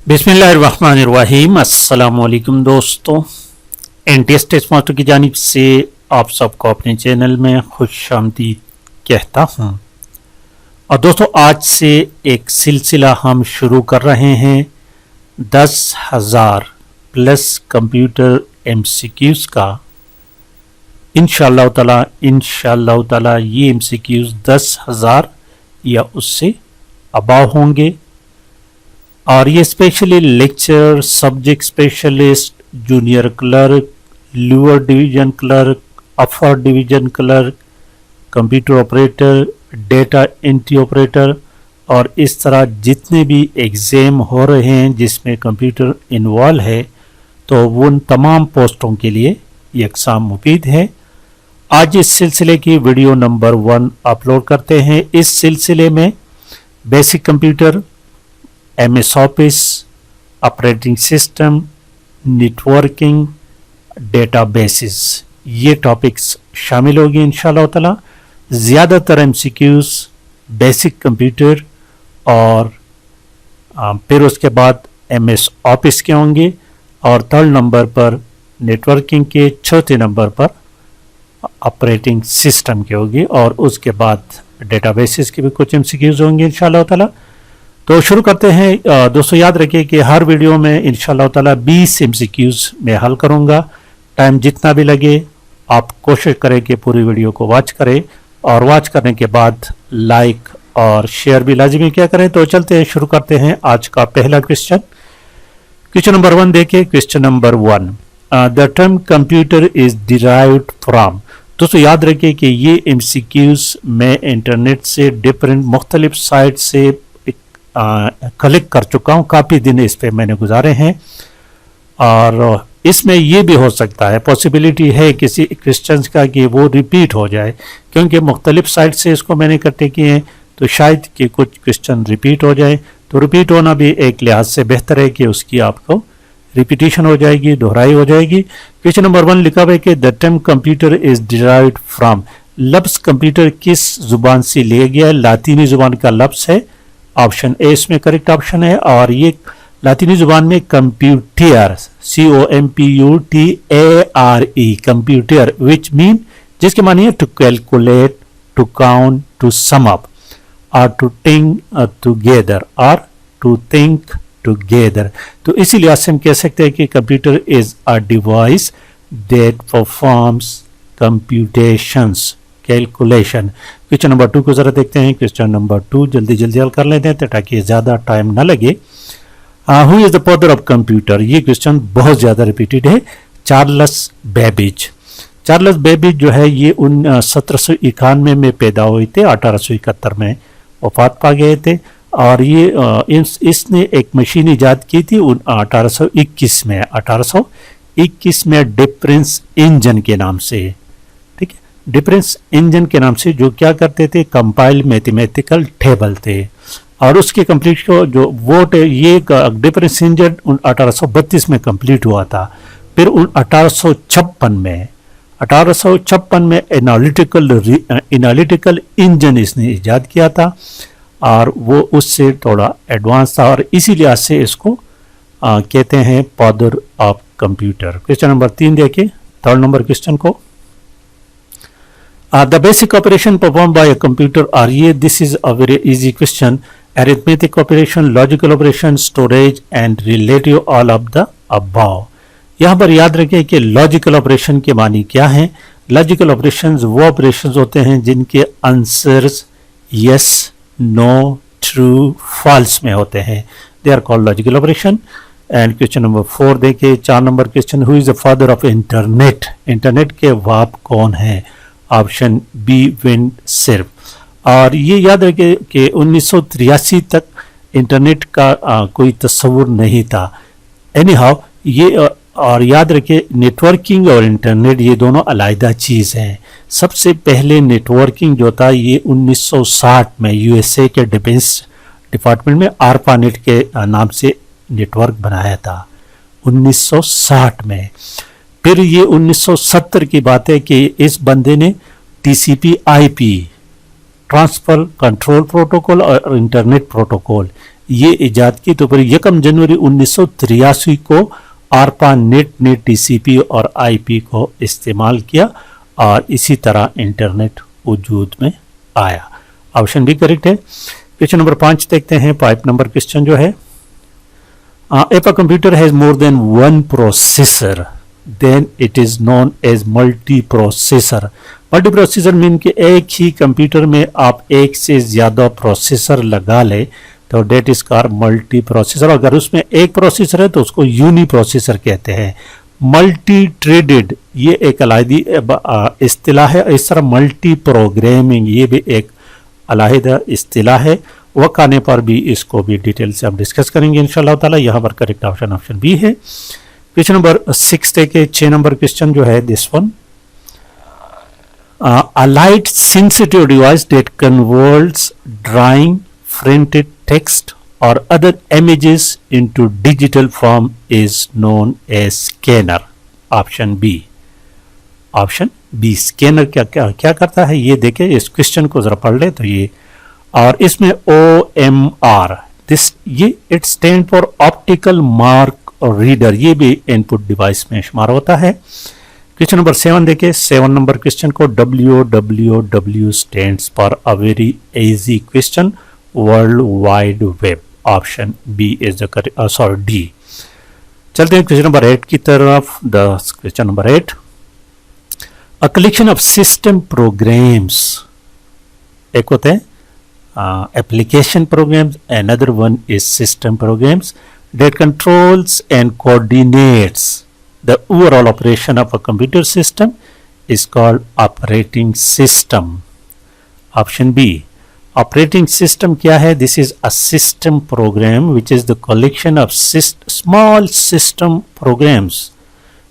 बिस्मिल्लाहिर्रहमानिर्रहीम। अस्सलाम वालेकुम दोस्तों, एनटीएस टेस्ट मास्टर की जानिब से आप सबको अपने चैनल में खुशामदीद कहता हूँ। और दोस्तों, आज से एक सिलसिला हम शुरू कर रहे हैं 10,000 प्लस कंप्यूटर एमसीक्यूज़ का। इंशाअल्लाह ताला ये एमसीक्यूज़ 10,000 या उससे अबाव होंगे। और ये specially lecture, subject specialist, junior clerk, lower division clerk, upper division clerk, computer operator, data entry operator और इस तरह जितने भी एग्ज़ाम हो रहे हैं जिसमें कंप्यूटर इन्वॉल्व है, तो उन तमाम पोस्टों के लिए ये एग्ज़ाम मुफीद है। आज इस सिलसिले की वीडियो नंबर 1 अपलोड करते हैं। इस सिलसिले में basic computer, MS office, operating system, networking, databases, ये टॉपिक्स शामिल होगी इंशाअल्लाह ताला। ज़्यादातर MCQs बेसिक कंप्यूटर और फिर उसके बाद MS ऑफिस के होंगे और 3rd नंबर पर नेटवर्किंग के, 4थे नंबर पर ऑपरेटिंग सिस्टम के होगी और उसके बाद डेटाबेसेस के भी कुछ MCQs होंगे इंशाअल्लाह ताला। तो शुरू करते हैं। दोस्तों, याद रखिए कि हर वीडियो में इंशाअल्लाह ताला 20 MCQs मैं हल करूंगा। टाइम जितना भी लगे आप कोशिश करें कि पूरी वीडियो को वॉच करें और वॉच करने के बाद लाइक और शेयर भी लाजिमी क्या करें। तो चलते हैं, शुरू करते हैं आज का पहला क्वेश्चन। क्वेश्चन नंबर 1 देखिए। Question number 1, the term computer is derived from. दोस्तों, याद रखिए कि ये MCQs मैं इंटरनेट से डिफरेंट मुख्तलिफ साइट से कलेक्ट कर चुका हूँ। काफ़ी दिन इस पे मैंने गुजारे हैं और इसमें ये भी हो सकता है, पॉसिबिलिटी है किसी क्वेश्चंस का कि वो रिपीट हो जाए, क्योंकि मुख्तलिफ साइट से इसको मैंने इकट्ठे किए हैं, तो शायद कि कुछ क्वेश्चन रिपीट हो जाए। तो रिपीट होना भी एक लिहाज से बेहतर है कि उसकी आपको रिपीटिशन हो जाएगी, दोहराई हो जाएगी। क्वेश्चन नंबर 1 लिखा हुआ है कि the term computer is derived from. लफ्ज़ कंप्यूटर किस जुबान से लिया गया है? लातीनी जुबान का लफ्ज़ है। ऑप्शन ए इसमें करेक्ट ऑप्शन है और ये लातीनी जुबान में computer, COMPUTERE, computer, which mean, जिसके मानी है to calculate, to count, to sum up और टू थिंक टुगेदर और टू थिंक टुगेदर। तो इसी लिहाज से हम कह सकते हैं कि computer is a device that performs computations, calculation. Question number 2 को जरा देखते हैं। क्वेश्चन नंबर 2 जल्दी हल कर लेते हैं ताकि ज़्यादा टाइम ना लगे। Who is the father of computer? ये क्वेश्चन बहुत ज़्यादा रिपीटेड है। Charles Babbage. चार्ल्स बेबेज जो है ये 1791 में पैदा हुए थे, 1871 में वफात पा गए थे और ये इसने एक मशीन ईजाद की थी 1821 में डिफरेंस इंजन के नाम से। ठीक है, डिफरेंस इंजन के नाम से, जो क्या करते थे, कंपाइल मैथमेटिकल टेबल थे और उसके कंप्लीट को जो वोट ये डिफरेंस इंजन 1832 में कंप्लीट हुआ था। फिर 1856 में एनालिटिकल इंजन इसने ईजाद किया था और वो उससे थोड़ा एडवांस था और इसी लिहाज से इसको कहते हैं father of computer. Question number 3 देखिए, 3rd नंबर क्वेश्चन को। The basic operation performed by a computer are ये, this is a very easy question, arithmetic operation, logical operation, storage and relative, all of the above। यहाँ पर याद रखें कि logical operation के मानी क्या हैं। लॉजिकल ऑपरेशंस वो ऑपरेशंस होते हैं जिनके answers yes, no, true, false में होते हैं, they are called logical operation. And question number 4 देखिए, 4 number question, who is the father of internet? Internet के बाप कौन है? ऑप्शन बी, विंड सिर्फ। और ये याद रखें कि 1983 तक इंटरनेट का कोई तस्वुर नहीं था। एनी हाउ ये, और याद रखें नेटवर्किंग और इंटरनेट ये दोनों अलग चीज़ हैं। सबसे पहले नेटवर्किंग जो था ये 1960 में USA के डिफेंस डिपार्टमेंट में ARPANET के नाम से नेटवर्क बनाया था 1960 में। फिर ये 1970 की बात है कि इस बंदे ने TCP/IP ट्रांसफर कंट्रोल प्रोटोकॉल और इंटरनेट प्रोटोकॉल ये इजाद की तो फिर 1 जनवरी 1983 को आरपा नेट ने टीसीपी और आईपी को इस्तेमाल किया और इसी तरह इंटरनेट वजूद में आया। ऑप्शन बी करेक्ट है। क्वेश्चन नंबर 5 देखते हैं। 5 नंबर क्वेश्चन जो है, if a computer has more than one processor then it is known as multi processor. Multi processor mean कि एक ही कंप्यूटर में आप एक से ज्यादा प्रोसेसर लगा ले तो that is called multi processor. अगर उसमें एक प्रोसेसर है तो उसको यूनी प्रोसेसर कहते हैं। मल्टी ट्रेडेड ये एक अलायदी इस्तिलाह है। इस तरह मल्टी प्रोग्रामिंग ये भी एक अलाहिदा इस्तिलाह है। वक्त आने पर भी इसको भी डिटेल से हम डिस्कस करेंगे इंशाल्लाह ताला। यहाँ पर करेक्ट ऑप्शन बी है। क्वेश्चन नंबर 6 के 6 नंबर क्वेश्चन जो है this one, a light sensitive device that converts drawing, printed text or other images into digital form is known as scanner. Option B scanner क्या करता है ये देखें। इस क्वेश्चन को जरा पढ़ ले तो ये, और इसमें OMR दिस ये it stand for optical mark reader, ये भी इनपुट डिवाइस में शुमार होता है। क्वेश्चन नंबर 7 देखें। 7 नंबर क्वेश्चन को WWW stands for a very easy question World Wide Web. Option B is the correct, D. चलते हैं क्वेश्चन नंबर 8 की तरफ। The question number 8, a collection of system programs, एक होते हैं application programs, another one is system programs that controls and coordinates the overall operation of a computer system is called operating system. Option B, operating system क्या है? This is a system program which is the collection of small system programs.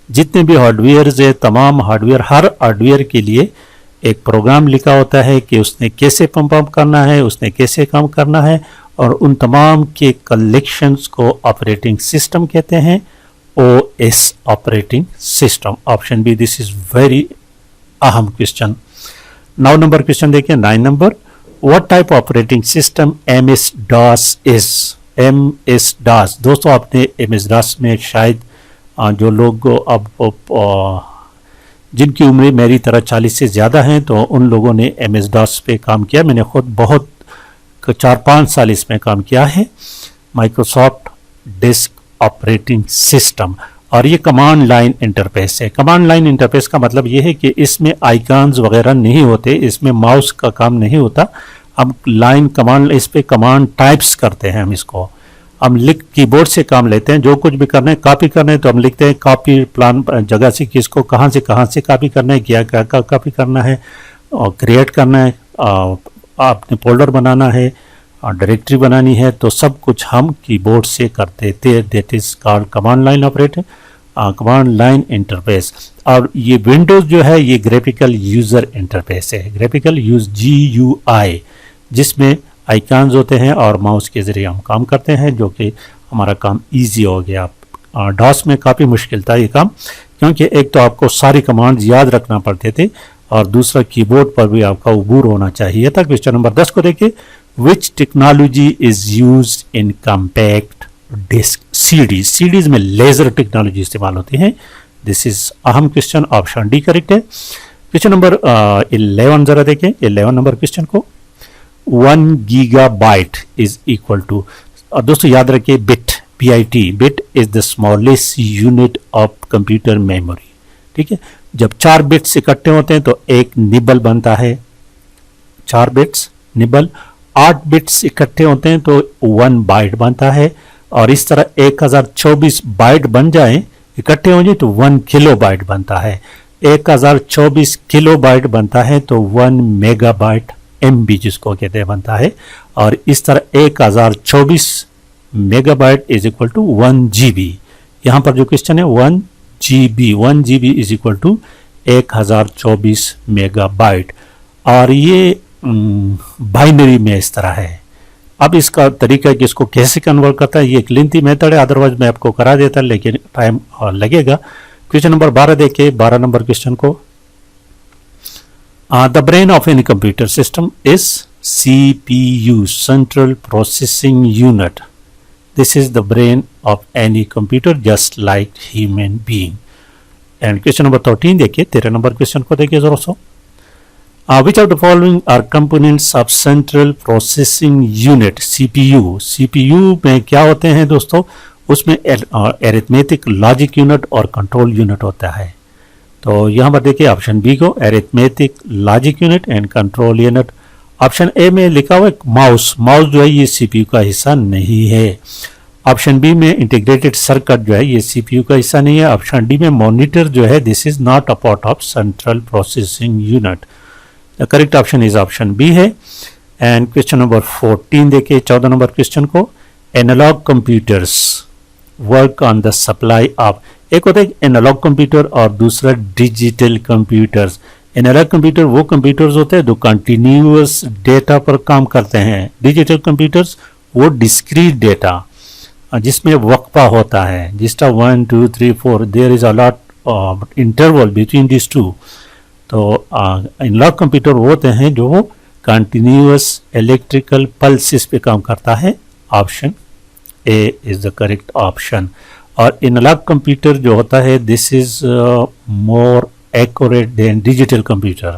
जितने भी hardware है, तमाम hardware, हर hardware के लिए एक programme लिखा होता है कि उसने कैसे पंप अप करना है, उसने कैसे काम करना है, और उन तमाम के कलेक्शंस को ऑपरेटिंग सिस्टम कहते हैं। OS operating system. Option B, this is very अहम क्वेश्चन। 9 नंबर क्वेश्चन देखिए। 9 number, what type operating system MS-DOS is? MS-DOS दोस्तों, आपने MS-DOS में शायद जो लोग अब जिनकी उम्र मेरी तरह 40 से ज़्यादा हैं तो उन लोगों ने MS-DOS पे काम किया। मैंने खुद बहुत 4-5 साल इसमें काम किया है। माइक्रोसॉफ्ट डिस्क ऑपरेटिंग सिस्टम, और ये कमांड लाइन इंटरफेस है। कमांड लाइन इंटरफेस का मतलब ये है कि इसमें आइकॉन्स वगैरह नहीं होते, इसमें माउस का काम नहीं होता। हम लाइन कमांड, इस पे कमांड टाइप्स करते हैं। हम लिख कीबोर्ड से काम लेते हैं। जो कुछ भी करना है, कॉपी करना है तो हम लिखते हैं कॉपी प्लान जगह से, किसको कहाँ से कॉपी करना है, क्या कॉपी करना है, और क्रिएट करना है, आपने फोल्डर बनाना है और डायरेक्टरी बनानी है, तो सब कुछ हम कीबोर्ड से करते थे। That is called command line operating, command line interface. और ये विंडोज जो है ये ग्राफिकल यूजर इंटरफेस है, ग्राफिकल GUI, जिसमें आइकॉन्स होते हैं और माउस के जरिए हम काम करते हैं, जो कि हमारा काम इजी हो गया। डॉस में काफ़ी मुश्किल था ये काम, क्योंकि एक तो आपको सारी कमांड्स याद रखना पड़ते थे और दूसरा कीबोर्ड पर भी आपका उबूर होना चाहिए था। क्वेश्चन नंबर 10 को देखिए। Which technology is use in compact disc? CDs में लेजर टेक्नोलॉजी इस्तेमाल होती है। दिस इज अहम क्वेश्चन। ऑप्शन डी करेक्ट है। क्वेश्चन नंबर 11 जरा देखें। 11 नंबर क्वेश्चन को 1 गीगाबाइट इज इक्वल टू, दोस्तों याद रखिए bit, bit is the smallest unit of computer memory. ठीक है, जब 4 बिट्स इकट्ठे होते हैं तो एक निबल बनता है, 4 बिट्स निबल। 8 बिट्स इकट्ठे होते हैं तो 1 बाइट बनता है, और इस तरह 1024 बाइट बन जाए, इकट्ठे हो जाए तो 1 किलोबाइट बनता है। 1024 किलोबाइट बनता है तो 1 मेगाबाइट MB जिसको कहते हैं बनता है, और इस तरह 1024 megabyte is equal to 1 GB। यहाँ पर जो क्वेश्चन है 1 GB is equal to 1024 megabyte, और ये बाइनरी में इस तरह है। अब इसका तरीका कि इसको कैसे कन्वर्ट करता है, ये एक लेंथी मेथड है, अदरवाइज मैं आपको करा देता लेकिन टाइम लगेगा। क्वेश्चन नंबर 12 देखिए। 12 नंबर क्वेश्चन को, the brain of any computer system is CPU, Central Processing Unit. This is the brain of any computer, just like human being. And question number 13 देखिए, 13 number question को देखिए जरा सो. Which of the following are components of Central Processing Unit, CPU? CPU में क्या होते हैं दोस्तों? उसमें अरिथमेटिक, लॉजिक यूनिट और कंट्रोल यूनिट होता है. तो यहाँ पर देखिए ऑप्शन बी को, arithmetic, logic unit and control unit. Option A में लिखा हुआ है माउस. माउस जो है ये सीपीयू का हिस्सा नहीं है. ऑप्शन बी में इंटीग्रेटेड सर्किट जो है ये सीपीयू का हिस्सा नहीं है. ऑप्शन डी में मॉनिटर जो है this is not a part of central processing unit. The correct option is option B है. एंड क्वेश्चन नंबर 14 देखिए, 14 नंबर क्वेश्चन को. Analogue computers work on the supply of. एक होता है एनालॉग कंप्यूटर और दूसरा डिजिटल कंप्यूटर्स. एनालॉग कंप्यूटर वो computers होते हैं जो कंटिन्यूअस डेटा पर काम करते हैं. डिजिटल कंप्यूटर्स वो डिस्क्रीट डेटा जिसमें वक्फा होता है, जिसका 1 2 3 4 there is a lot interval between this two. तो एनालॉग कंप्यूटर वो होते हैं जो कंटिन्यूअस इलेक्ट्रिकल पल्सेस पे काम करता है. Option A is the correct option. और एनालॉग कंप्यूटर जो होता है this is more accurate than digital computer,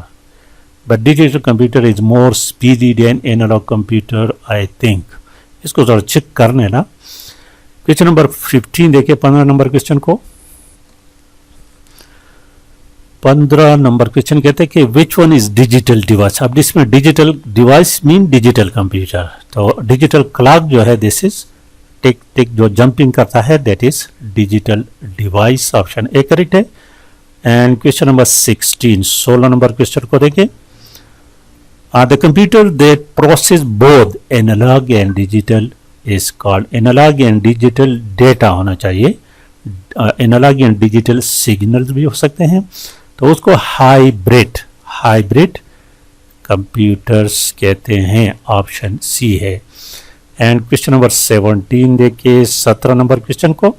but digital computer is more speedy than analog computer, I think. इसको जरा चेक करने ना. क्वेश्चन नंबर 15 देखिए, 15 नंबर क्वेश्चन को. 15 नंबर क्वेश्चन कहते हैं कि which one is digital device. अब इसमें digital device mean digital computer. तो डिजिटल क्लॉक जो है दिस इज टिक टिक जो जंपिंग करता है that is digital device. Option A correct है. And question number 16, 16 number question को देखें. The computer that process both analog and digital is called. Analog and digital data होना चाहिए. एनालॉग एंड डिजिटल सिग्नल्स भी हो सकते हैं. तो उसको हाइब्रिड कंप्यूटर्स कहते हैं. ऑप्शन सी है. एंड क्वेश्चन नंबर 17 देखिए, 17 नंबर क्वेश्चन को.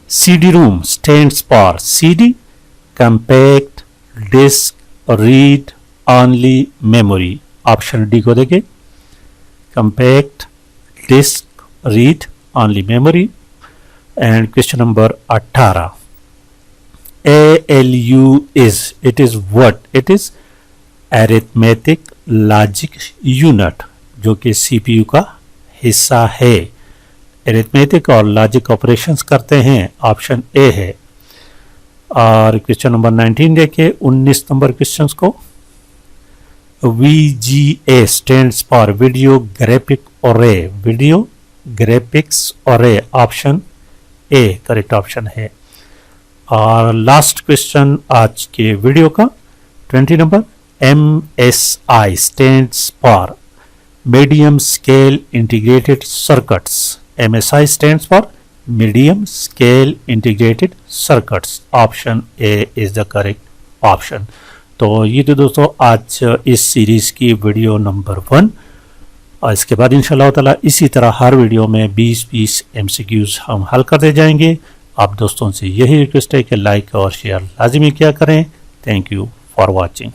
CD Rome stands for. CD compact disk read only memory. Option D को देखें. compact disk read only memory. And question number 18. ALU is, it is what? It is arithmetic logic unit जो कि CPU का हिस्सा है. Arithmetic और logic operations करते हैं. ऑप्शन ए है. और क्वेश्चन नंबर 19 देखिए, 19 नंबर क्वेश्चन को. VGA stands for video graphic अरे. वीडियो ग्राफिक्स अरे. ऑप्शन ए करेक्ट ऑप्शन है. और लास्ट क्वेश्चन आज के वीडियो का 20 number. MSI stands for medium scale integrated circuits. MSI stands for medium scale integrated circuits. Option A is the correct option. तो ये तो दोस्तों आज इस सीरीज की वीडियो नंबर 1. और इसके बाद इंशाल्लाह ताला इसी तरह हर वीडियो में 20-20 MCQs हम हल करते जाएंगे. आप दोस्तों से यही रिक्वेस्ट है कि लाइक और शेयर लाजिमी किया करें. Thank you for watching.